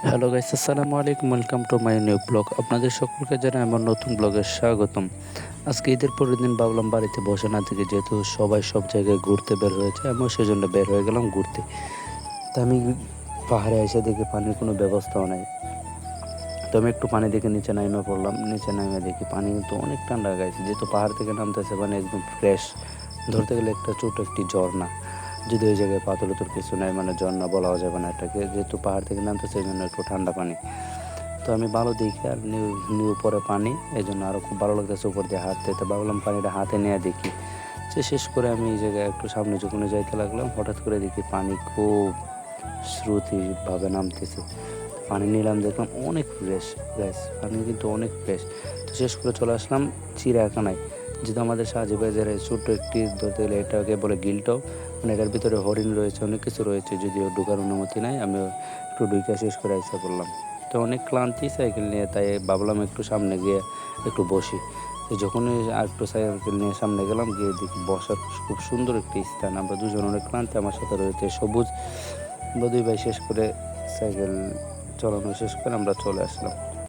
Hello guys, আসসালামু আলাইকুম। Welcome to my new blog. আপনাদের সকলকে জানাই আমার নতুন ব্লগে স্বাগতম। আজকে ঈদের পরের দিন ভাবলাম বাড়িতে বসে না থেকে, যেহেতু সবাই সব জায়গায় ঘুরতে বের হয়েছে, আমিও সেজন্য বের হয়ে গেলাম ঘুরতে। তা আমি পাহাড়ে এসে দেখি পানির কোনো ব্যবস্থাও নাই। তো আমি একটু পানি দেখে নিচে নামিয়ে পড়লাম। নিচে নামিয়ে দেখি পানি কিন্তু অনেক ঠান্ডা গাইছে, যেহেতু পাহাড় থেকে নামতেছে পানি একদম ফ্রেশ। ধরতে গেলে একটা ছোট একটি ঝর্ণা, যদি ওই জায়গায় পাথর উথর কিছু নাই, মানে ঝর্ণা বলাও যাবে না এটাকে, যেহেতু পাহাড় থেকে নামতেছে এই জন্য একটু ঠান্ডা পানি। তো আমি ভালো দেখি আর নিউ নিউ উপরে পানি, এই জন্য আরও খুব ভালো লাগতেছে উপর দিয়ে হাঁটতে। তো ভাবলাম পানিটা হাতে নিয়ে দেখি। সে শেষ করে আমি এই জায়গায় একটু সামনে যখন যাইতে লাগলাম, হঠাৎ করে দেখি পানি খুব শ্রুতিভাবে নামতেছে। পানি নিলাম, দেখলাম অনেক ফ্রেশ গ্যাস, পানি কিন্তু অনেক ফ্রেশ। তো শেষ করে চলে আসলাম চিড়িয়াখানায়, যেহেতু আমাদের শাহজিবাজার ছোট্ট একটি, ধরতে গেলে এটাকে বলে গিলটাও, মানে এটার ভিতরে হরিণ রয়েছে, অনেক কিছু রয়েছে, যদিও ঢোকার অনুমতি নাই। আমি একটু ঢুকে শেষ করে এসে পড়লাম। তো অনেক ক্লান্তি সাইকেল নিয়ে, তাই ভাবলাম একটু সামনে গিয়ে একটু বসি। তো যখনই আর একটু সাইকেল নিয়ে সামনে গেলাম, গিয়ে দেখি বসার খুব সুন্দর একটি স্থান। আমরা দুজন অনেক ক্লান্তি, আমার সাথে রয়েছে সবুজ। আমরা দুই ভাই শেষ করে সাইকেল চালানো শেষ করে আমরা চলে আসলাম।